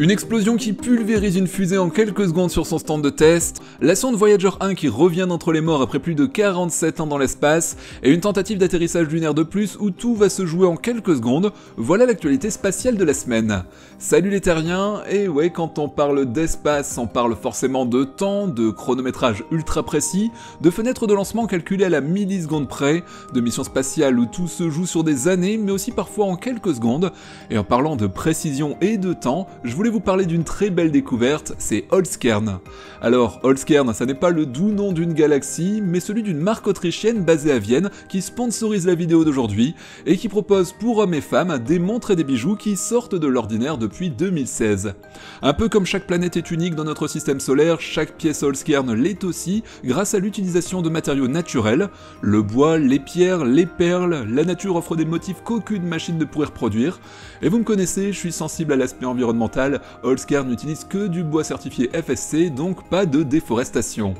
Une explosion qui pulvérise une fusée en quelques secondes sur son stand de test, la sonde Voyager 1 qui revient d'entre les morts après plus de 47 ans dans l'espace, et une tentative d'atterrissage lunaire de plus où tout va se jouer en quelques secondes, voilà l'actualité spatiale de la semaine. Salut les terriens, et ouais, quand on parle d'espace, on parle forcément de temps, de chronométrage ultra précis, de fenêtres de lancement calculées à la milliseconde près, de missions spatiales où tout se joue sur des années, mais aussi parfois en quelques secondes, et en parlant de précision et de temps, je voulais vous parler d'une très belle découverte, c'est Holzkern. Alors, Holzkern, ça n'est pas le doux nom d'une galaxie, mais celui d'une marque autrichienne basée à Vienne qui sponsorise la vidéo d'aujourd'hui et qui propose pour hommes et femmes des montres et des bijoux qui sortent de l'ordinaire depuis 2016. Un peu comme chaque planète est unique dans notre système solaire, chaque pièce Holzkern l'est aussi grâce à l'utilisation de matériaux naturels, le bois, les pierres, les perles, la nature offre des motifs qu'aucune machine ne pourrait reproduire, et vous me connaissez, je suis sensible à l'aspect environnemental, Holzkern n'utilise que du bois certifié FSC, donc pas de déforestation.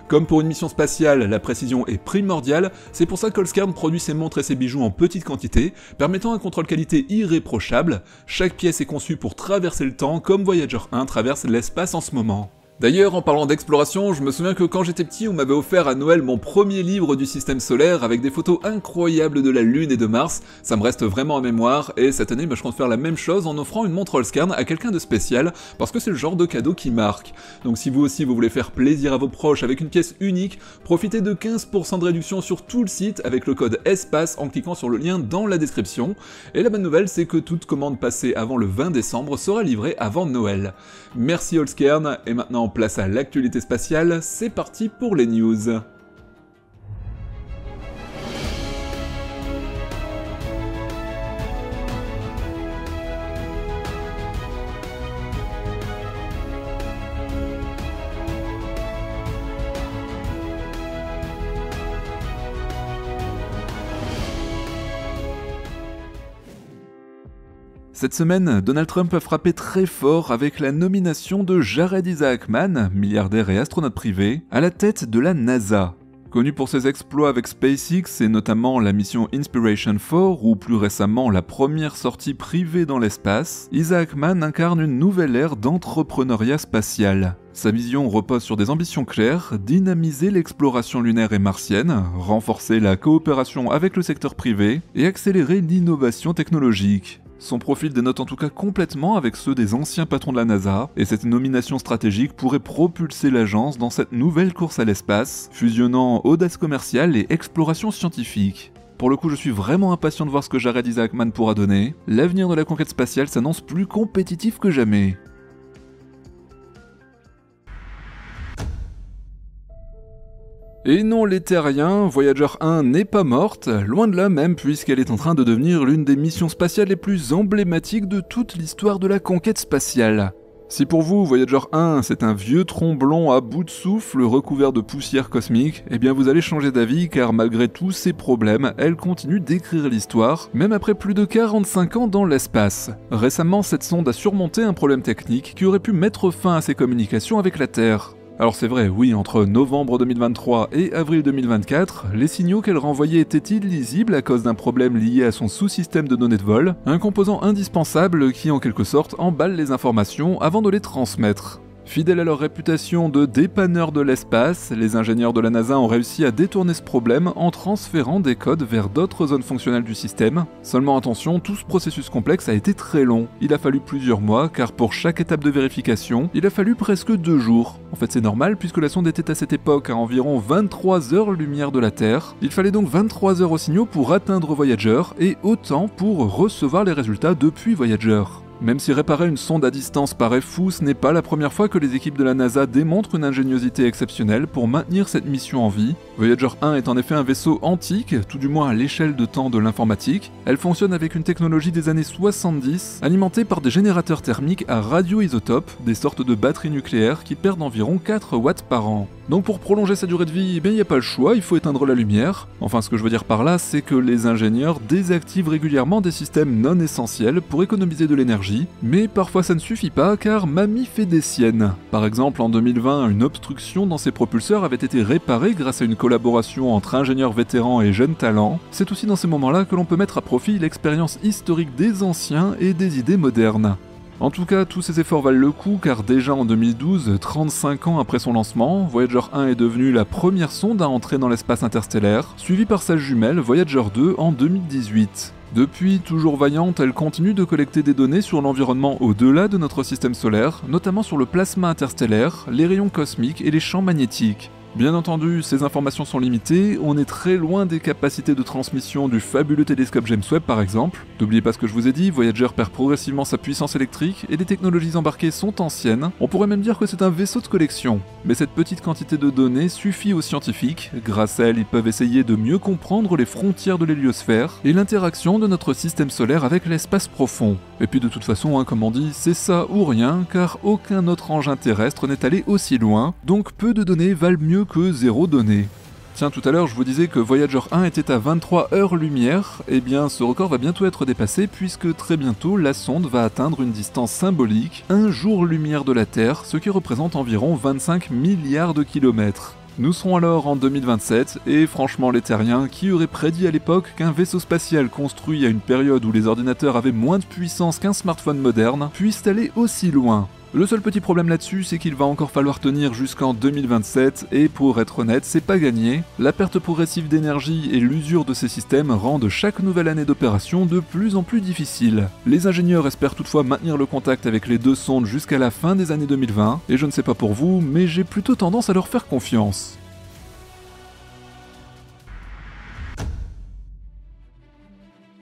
Comme pour une mission spatiale, la précision est primordiale, c'est pour ça qu'Holzkern produit ses montres et ses bijoux en petite quantité, permettant un contrôle qualité irréprochable. Chaque pièce est conçue pour traverser le temps, comme Voyager 1 traverse l'espace en ce moment. D'ailleurs, en parlant d'exploration, je me souviens que quand j'étais petit, on m'avait offert à Noël mon premier livre du système solaire avec des photos incroyables de la Lune et de Mars, ça me reste vraiment en mémoire, et cette année, je compte faire la même chose en offrant une montre Holzkern à quelqu'un de spécial, parce que c'est le genre de cadeau qui marque. Donc si vous aussi vous voulez faire plaisir à vos proches avec une pièce unique, profitez de 15% de réduction sur tout le site avec le code ESPACE en cliquant sur le lien dans la description, et la bonne nouvelle c'est que toute commande passée avant le 20 décembre sera livrée avant Noël. Merci Holzkern, et maintenant place à l'actualité spatiale, c'est parti pour les news. Cette semaine, Donald Trump a frappé très fort avec la nomination de Jared Isaacman, milliardaire et astronaute privé, à la tête de la NASA. Connu pour ses exploits avec SpaceX et notamment la mission Inspiration 4 ou plus récemment la première sortie privée dans l'espace, Isaacman incarne une nouvelle ère d'entrepreneuriat spatial. Sa vision repose sur des ambitions claires, dynamiser l'exploration lunaire et martienne, renforcer la coopération avec le secteur privé et accélérer l'innovation technologique. Son profil dénote en tout cas complètement avec ceux des anciens patrons de la NASA, et cette nomination stratégique pourrait propulser l'agence dans cette nouvelle course à l'espace, fusionnant audace commerciale et exploration scientifique. Pour le coup, je suis vraiment impatient de voir ce que Jared Isaacman pourra donner. L'avenir de la conquête spatiale s'annonce plus compétitif que jamais. Et non les terriens, Voyager 1 n'est pas morte, loin de là même puisqu'elle est en train de devenir l'une des missions spatiales les plus emblématiques de toute l'histoire de la conquête spatiale. Si pour vous, Voyager 1, c'est un vieux tromblon à bout de souffle recouvert de poussière cosmique, eh bien vous allez changer d'avis car malgré tous ces problèmes, elle continue d'écrire l'histoire, même après plus de 45 ans dans l'espace. Récemment, cette sonde a surmonté un problème technique qui aurait pu mettre fin à ses communications avec la Terre. Alors c'est vrai, oui, entre novembre 2023 et avril 2024, les signaux qu'elle renvoyait étaient illisibles à cause d'un problème lié à son sous-système de données de vol, un composant indispensable qui en quelque sorte emballe les informations avant de les transmettre. Fidèles à leur réputation de dépanneurs de l'espace, les ingénieurs de la NASA ont réussi à détourner ce problème en transférant des codes vers d'autres zones fonctionnelles du système. Seulement attention, tout ce processus complexe a été très long. Il a fallu plusieurs mois, car pour chaque étape de vérification, il a fallu presque 2 jours. En fait c'est normal puisque la sonde était à cette époque à environ 23 heures-lumière de la Terre. Il fallait donc 23 heures au signaux pour atteindre Voyager, et autant pour recevoir les résultats depuis Voyager. Même si réparer une sonde à distance paraît fou, ce n'est pas la première fois que les équipes de la NASA démontrent une ingéniosité exceptionnelle pour maintenir cette mission en vie. Voyager 1 est en effet un vaisseau antique, tout du moins à l'échelle de temps de l'informatique. Elle fonctionne avec une technologie des années 70, alimentée par des générateurs thermiques à radioisotopes, des sortes de batteries nucléaires qui perdent environ 4 watts par an. Donc pour prolonger sa durée de vie, il n'y a pas le choix, il faut éteindre la lumière. Enfin ce que je veux dire par là, c'est que les ingénieurs désactivent régulièrement des systèmes non essentiels pour économiser de l'énergie, mais parfois ça ne suffit pas car mamie fait des siennes. Par exemple en 2020, une obstruction dans ses propulseurs avait été réparée grâce à une collaboration entre ingénieurs vétérans et jeunes talents. C'est aussi dans ces moments-là que l'on peut mettre à profit l'expérience historique des anciens et des idées modernes. En tout cas, tous ces efforts valent le coup car déjà en 2012, 35 ans après son lancement, Voyager 1 est devenue la première sonde à entrer dans l'espace interstellaire, suivie par sa jumelle Voyager 2 en 2018. Depuis, toujours vaillante, elle continue de collecter des données sur l'environnement au-delà de notre système solaire, notamment sur le plasma interstellaire, les rayons cosmiques et les champs magnétiques. Bien entendu, ces informations sont limitées, on est très loin des capacités de transmission du fabuleux télescope James Webb par exemple. N'oubliez pas ce que je vous ai dit, Voyager perd progressivement sa puissance électrique et les technologies embarquées sont anciennes, on pourrait même dire que c'est un vaisseau de collection. Mais cette petite quantité de données suffit aux scientifiques, grâce à elle ils peuvent essayer de mieux comprendre les frontières de l'héliosphère et l'interaction de notre système solaire avec l'espace profond. Et puis de toute façon, comme on dit, c'est ça ou rien, car aucun autre engin terrestre n'est allé aussi loin, donc peu de données valent mieux que 0 données. Tiens, tout à l'heure je vous disais que Voyager 1 était à 23 heures-lumière, et bien ce record va bientôt être dépassé puisque très bientôt la sonde va atteindre une distance symbolique, 1 jour-lumière de la Terre, ce qui représente environ 25 milliards de kilomètres. Nous serons alors en 2027, et franchement les terriens, qui auraient prédit à l'époque qu'un vaisseau spatial construit à une période où les ordinateurs avaient moins de puissance qu'un smartphone moderne, puisse aller aussi loin? Le seul petit problème là-dessus, c'est qu'il va encore falloir tenir jusqu'en 2027, et pour être honnête, c'est pas gagné. La perte progressive d'énergie et l'usure de ces systèmes rendent chaque nouvelle année d'opération de plus en plus difficile. Les ingénieurs espèrent toutefois maintenir le contact avec les deux sondes jusqu'à la fin des années 2020, et je ne sais pas pour vous, mais j'ai plutôt tendance à leur faire confiance.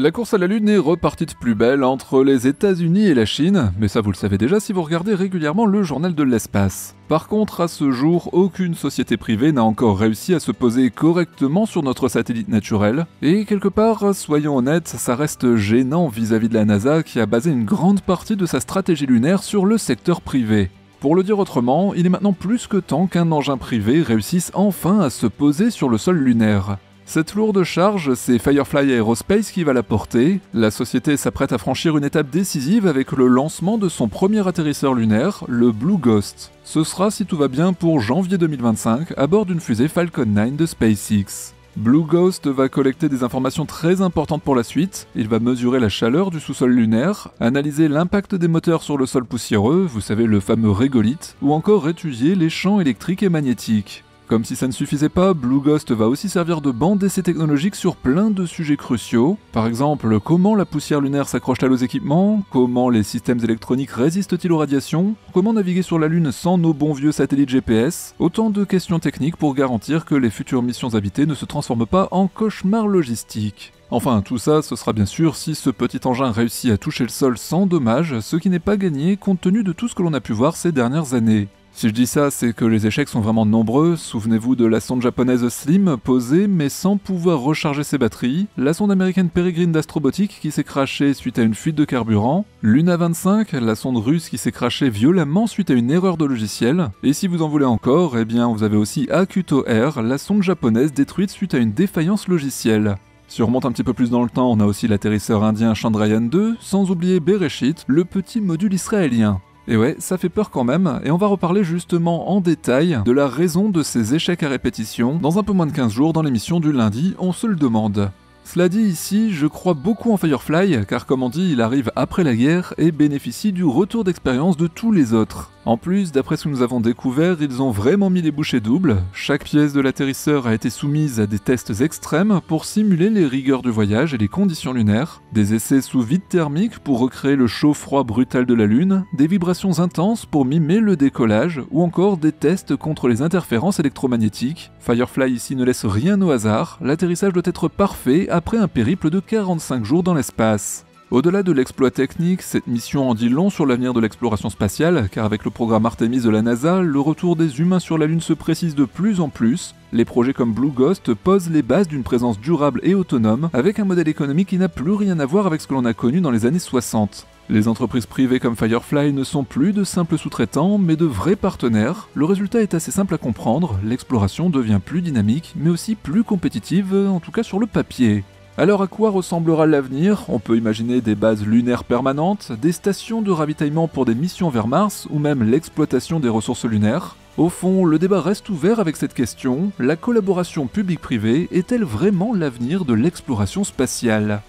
La course à la Lune est repartie de plus belle entre les États-Unis et la Chine, mais ça vous le savez déjà si vous regardez régulièrement le journal de l'espace. Par contre, à ce jour, aucune société privée n'a encore réussi à se poser correctement sur notre satellite naturel, et quelque part, soyons honnêtes, ça reste gênant vis-à-vis de la NASA qui a basé une grande partie de sa stratégie lunaire sur le secteur privé. Pour le dire autrement, il est maintenant plus que temps qu'un engin privé réussisse enfin à se poser sur le sol lunaire. Cette lourde charge, c'est Firefly Aerospace qui va la porter. La société s'apprête à franchir une étape décisive avec le lancement de son premier atterrisseur lunaire, le Blue Ghost. Ce sera, si tout va bien, pour janvier 2025, à bord d'une fusée Falcon 9 de SpaceX. Blue Ghost va collecter des informations très importantes pour la suite. Il va mesurer la chaleur du sous-sol lunaire, analyser l'impact des moteurs sur le sol poussiéreux, vous savez le fameux régolithe, ou encore étudier les champs électriques et magnétiques. Comme si ça ne suffisait pas, Blue Ghost va aussi servir de banc d'essai technologique sur plein de sujets cruciaux. Par exemple, comment la poussière lunaire s'accroche-t-elle aux équipements? Comment les systèmes électroniques résistent-ils aux radiations? Comment naviguer sur la Lune sans nos bons vieux satellites GPS? Autant de questions techniques pour garantir que les futures missions habitées ne se transforment pas en cauchemar logistique. Enfin, tout ça, ce sera bien sûr si ce petit engin réussit à toucher le sol sans dommage, ce qui n'est pas gagné compte tenu de tout ce que l'on a pu voir ces dernières années. Si je dis ça, c'est que les échecs sont vraiment nombreux. Souvenez-vous de la sonde japonaise Slim, posée mais sans pouvoir recharger ses batteries, la sonde américaine Peregrine d'Astrobotic qui s'est crashée suite à une fuite de carburant, Luna 25, la sonde russe qui s'est crashée violemment suite à une erreur de logiciel, et si vous en voulez encore, eh bien vous avez aussi Akuto Air, la sonde japonaise détruite suite à une défaillance logicielle. Si on remonte un petit peu plus dans le temps, on a aussi l'atterrisseur indien Chandrayaan 2, sans oublier Bereshit, le petit module israélien. Et ouais, ça fait peur quand même, et on va reparler justement en détail de la raison de ces échecs à répétition dans un peu moins de 15 jours dans l'émission du lundi, on se le demande. Cela dit ici, je crois beaucoup en Firefly, car comme on dit, il arrive après la guerre et bénéficie du retour d'expérience de tous les autres. En plus, d'après ce que nous avons découvert, ils ont vraiment mis les bouchées doubles. Chaque pièce de l'atterrisseur a été soumise à des tests extrêmes pour simuler les rigueurs du voyage et les conditions lunaires, des essais sous vide thermique pour recréer le chaud-froid brutal de la Lune, des vibrations intenses pour mimer le décollage, ou encore des tests contre les interférences électromagnétiques. Firefly ici ne laisse rien au hasard, l'atterrissage doit être parfait après un périple de 45 jours dans l'espace. Au-delà de l'exploit technique, cette mission en dit long sur l'avenir de l'exploration spatiale, car avec le programme Artemis de la NASA, le retour des humains sur la Lune se précise de plus en plus. Les projets comme Blue Ghost posent les bases d'une présence durable et autonome, avec un modèle économique qui n'a plus rien à voir avec ce que l'on a connu dans les années 60. Les entreprises privées comme Firefly ne sont plus de simples sous-traitants, mais de vrais partenaires. Le résultat est assez simple à comprendre, l'exploration devient plus dynamique, mais aussi plus compétitive, en tout cas sur le papier. Alors à quoi ressemblera l'avenir? On peut imaginer des bases lunaires permanentes, des stations de ravitaillement pour des missions vers Mars, ou même l'exploitation des ressources lunaires. Au fond, le débat reste ouvert avec cette question, la collaboration publique-privée est-elle vraiment l'avenir de l'exploration spatiale?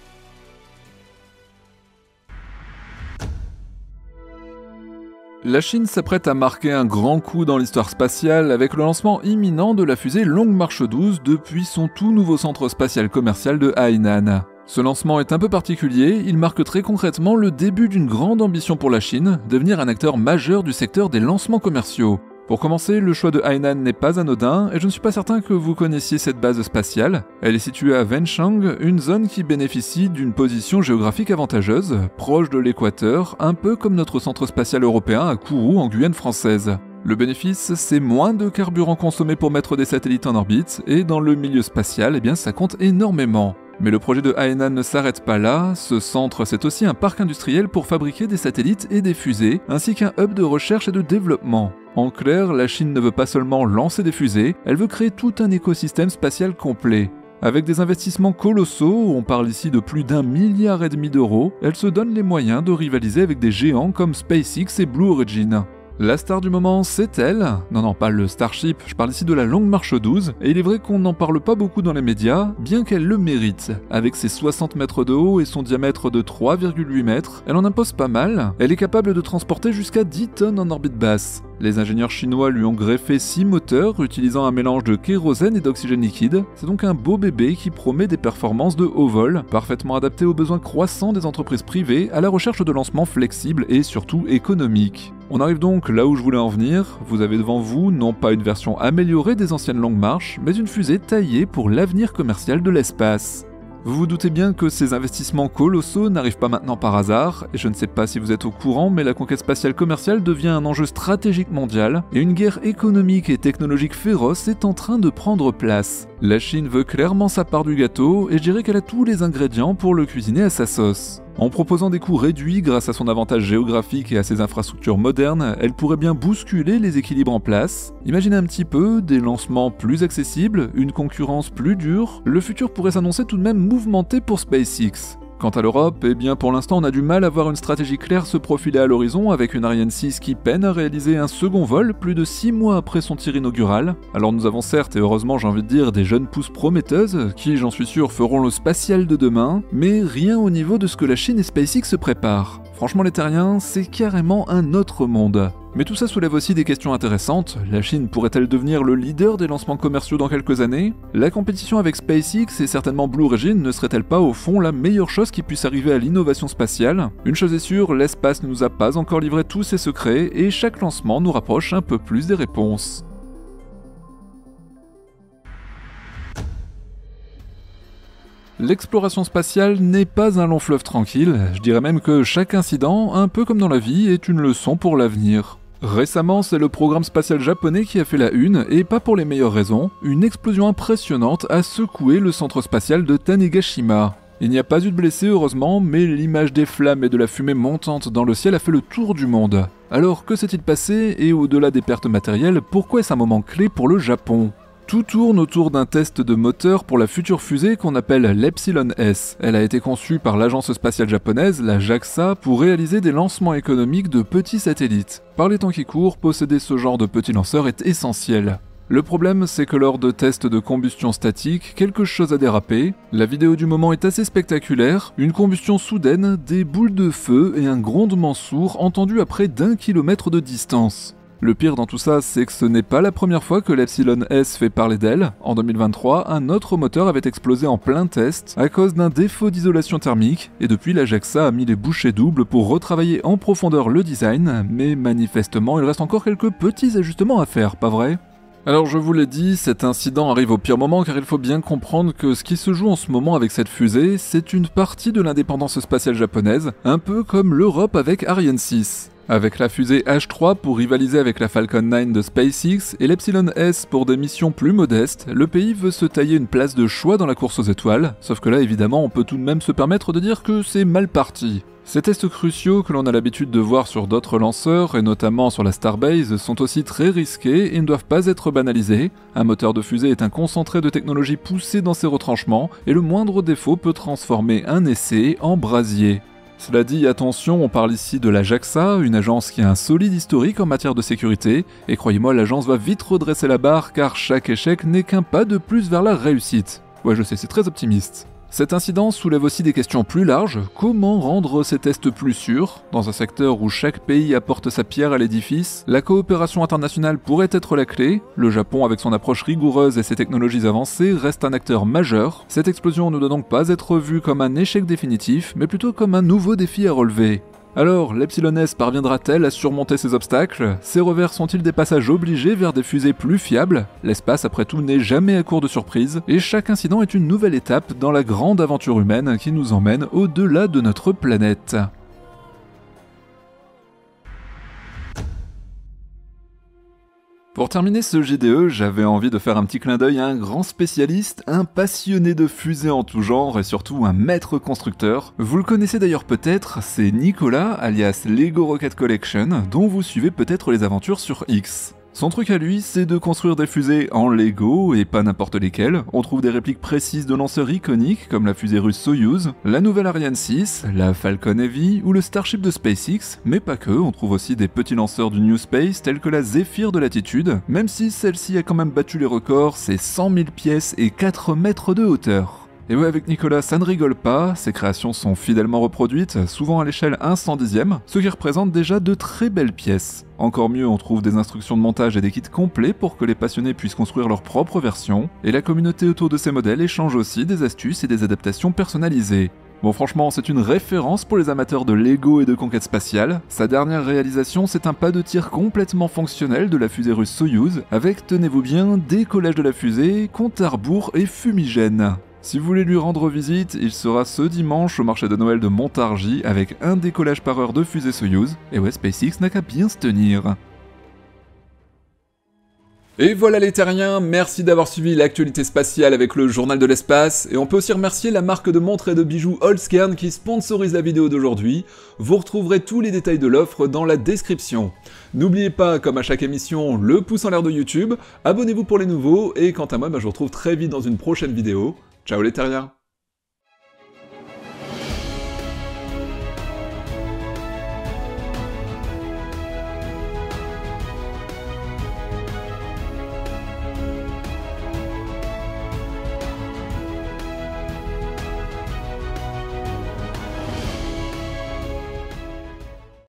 La Chine s'apprête à marquer un grand coup dans l'histoire spatiale avec le lancement imminent de la fusée Longue Marche 12 depuis son tout nouveau centre spatial commercial de Hainan. Ce lancement est un peu particulier, il marque très concrètement le début d'une grande ambition pour la Chine, devenir un acteur majeur du secteur des lancements commerciaux. Pour commencer, le choix de Hainan n'est pas anodin, et je ne suis pas certain que vous connaissiez cette base spatiale. Elle est située à Wenchang, une zone qui bénéficie d'une position géographique avantageuse, proche de l'équateur, un peu comme notre centre spatial européen à Kourou en Guyane française. Le bénéfice, c'est moins de carburant consommé pour mettre des satellites en orbite, et dans le milieu spatial, eh bien ça compte énormément. Mais le projet de Hainan ne s'arrête pas là, ce centre c'est aussi un parc industriel pour fabriquer des satellites et des fusées, ainsi qu'un hub de recherche et de développement. En clair, la Chine ne veut pas seulement lancer des fusées, elle veut créer tout un écosystème spatial complet. Avec des investissements colossaux, on parle ici de plus d'1,5 milliard d'euros, elle se donne les moyens de rivaliser avec des géants comme SpaceX et Blue Origin. La star du moment, c'est elle. Non, pas le Starship, je parle ici de la Longue Marche 12, et il est vrai qu'on n'en parle pas beaucoup dans les médias, bien qu'elle le mérite. Avec ses 60 mètres de haut et son diamètre de 3,8 mètres, elle en impose pas mal. Elle est capable de transporter jusqu'à 10 tonnes en orbite basse. Les ingénieurs chinois lui ont greffé 6 moteurs utilisant un mélange de kérosène et d'oxygène liquide. C'est donc un beau bébé qui promet des performances de haut vol, parfaitement adapté aux besoins croissants des entreprises privées à la recherche de lancements flexibles et surtout économiques. On arrive donc là où je voulais en venir, vous avez devant vous non pas une version améliorée des anciennes longues marches, mais une fusée taillée pour l'avenir commercial de l'espace. Vous vous doutez bien que ces investissements colossaux n'arrivent pas maintenant par hasard, et je ne sais pas si vous êtes au courant, mais la conquête spatiale commerciale devient un enjeu stratégique mondial, et une guerre économique et technologique féroce est en train de prendre place. La Chine veut clairement sa part du gâteau, et je dirais qu'elle a tous les ingrédients pour le cuisiner à sa sauce. En proposant des coûts réduits grâce à son avantage géographique et à ses infrastructures modernes, elle pourrait bien bousculer les équilibres en place. Imaginez un petit peu, des lancements plus accessibles, une concurrence plus dure, le futur pourrait s'annoncer tout de même mouvementé pour SpaceX. Quant à l'Europe, eh bien pour l'instant on a du mal à voir une stratégie claire se profiler à l'horizon avec une Ariane 6 qui peine à réaliser un second vol plus de 6 mois après son tir inaugural. Alors nous avons certes et heureusement j'ai envie de dire des jeunes pousses prometteuses qui j'en suis sûr feront le spatial de demain, mais rien au niveau de ce que la Chine et SpaceX se préparent. Franchement les terriens, c'est carrément un autre monde. Mais tout ça soulève aussi des questions intéressantes. La Chine pourrait-elle devenir le leader des lancements commerciaux dans quelques années? La compétition avec SpaceX et certainement Blue Origin ne serait-elle pas au fond la meilleure chose qui puisse arriver à l'innovation spatiale? Une chose est sûre, l'espace ne nous a pas encore livré tous ses secrets et chaque lancement nous rapproche un peu plus des réponses. L'exploration spatiale n'est pas un long fleuve tranquille, je dirais même que chaque incident, un peu comme dans la vie, est une leçon pour l'avenir. Récemment, c'est le programme spatial japonais qui a fait la une, et pas pour les meilleures raisons, une explosion impressionnante a secoué le centre spatial de Tanegashima. Il n'y a pas eu de blessés heureusement, mais l'image des flammes et de la fumée montante dans le ciel a fait le tour du monde. Alors que s'est-il passé, et au-delà des pertes matérielles, pourquoi est-ce un moment clé pour le Japon ? Tout tourne autour d'un test de moteur pour la future fusée qu'on appelle l'Epsilon S. Elle a été conçue par l'agence spatiale japonaise, la JAXA, pour réaliser des lancements économiques de petits satellites. Par les temps qui courent, posséder ce genre de petits lanceurs est essentiel. Le problème, c'est que lors de tests de combustion statique, quelque chose a dérapé. La vidéo du moment est assez spectaculaire, une combustion soudaine, des boules de feu et un grondement sourd entendu à près d'1 kilomètre de distance. Le pire dans tout ça, c'est que ce n'est pas la première fois que l'Epsilon S fait parler d'elle. En 2023, un autre moteur avait explosé en plein test à cause d'un défaut d'isolation thermique, et depuis la JAXA a mis les bouchées doubles pour retravailler en profondeur le design, mais manifestement il reste encore quelques petits ajustements à faire, pas vrai ? Alors je vous l'ai dit, cet incident arrive au pire moment car il faut bien comprendre que ce qui se joue en ce moment avec cette fusée, c'est une partie de l'indépendance spatiale japonaise, un peu comme l'Europe avec Ariane 6. Avec la fusée H3 pour rivaliser avec la Falcon 9 de SpaceX et l'Epsilon S pour des missions plus modestes, le pays veut se tailler une place de choix dans la course aux étoiles, sauf que là évidemment on peut tout de même se permettre de dire que c'est mal parti. Ces tests cruciaux que l'on a l'habitude de voir sur d'autres lanceurs, et notamment sur la Starbase, sont aussi très risqués et ne doivent pas être banalisés. Un moteur de fusée est un concentré de technologie poussé dans ses retranchements, et le moindre défaut peut transformer un essai en brasier. Cela dit, attention, on parle ici de la JAXA, une agence qui a un solide historique en matière de sécurité, et croyez-moi, l'agence va vite redresser la barre car chaque échec n'est qu'un pas de plus vers la réussite. Ouais, je sais, c'est très optimiste. Cet incident soulève aussi des questions plus larges. Comment rendre ces tests plus sûrs? Dans un secteur où chaque pays apporte sa pierre à l'édifice, la coopération internationale pourrait être la clé. Le Japon, avec son approche rigoureuse et ses technologies avancées, reste un acteur majeur. Cette explosion ne doit donc pas être vue comme un échec définitif, mais plutôt comme un nouveau défi à relever. Alors, l'Epsilon S parviendra-t-elle à surmonter ces obstacles? Ces revers sont-ils des passages obligés vers des fusées plus fiables? L'espace, après tout, n'est jamais à court de surprises, et chaque incident est une nouvelle étape dans la grande aventure humaine qui nous emmène au-delà de notre planète. Pour terminer ce JDE, j'avais envie de faire un petit clin d'œil à un grand spécialiste, un passionné de fusées en tout genre et surtout un maître constructeur. Vous le connaissez d'ailleurs peut-être, c'est Nicolas, alias Lego Rocket Collection, dont vous suivez peut-être les aventures sur X. Son truc à lui, c'est de construire des fusées en Lego, et pas n'importe lesquelles. On trouve des répliques précises de lanceurs iconiques, comme la fusée russe Soyuz, la nouvelle Ariane 6, la Falcon Heavy, ou le Starship de SpaceX, mais pas que, on trouve aussi des petits lanceurs du New Space, tels que la Zephyr de Latitude, même si celle-ci a quand même battu les records, c'est 100 000 pièces et 4 mètres de hauteur. Et ouais, avec Nicolas, ça ne rigole pas, ses créations sont fidèlement reproduites, souvent à l'échelle 1/110e, ce qui représente déjà de très belles pièces. Encore mieux, on trouve des instructions de montage et des kits complets pour que les passionnés puissent construire leur propre version, et la communauté autour de ces modèles échange aussi des astuces et des adaptations personnalisées. Bon, franchement, c'est une référence pour les amateurs de Lego et de conquête spatiale. Sa dernière réalisation, c'est un pas de tir complètement fonctionnel de la fusée russe Soyuz, avec, tenez-vous bien, décollage de la fusée, compte à rebours et fumigène. Si vous voulez lui rendre visite, il sera ce dimanche au marché de Noël de Montargis avec un décollage par heure de fusée Soyuz, et ouais, SpaceX n'a qu'à bien se tenir. Et voilà les terriens, merci d'avoir suivi l'actualité spatiale avec le journal de l'espace, et on peut aussi remercier la marque de montres et de bijoux Holzkern qui sponsorise la vidéo d'aujourd'hui. Vous retrouverez tous les détails de l'offre dans la description. N'oubliez pas, comme à chaque émission, le pouce en l'air de YouTube, abonnez-vous pour les nouveaux, et quant à moi, je vous retrouve très vite dans une prochaine vidéo. Ciao les terriens!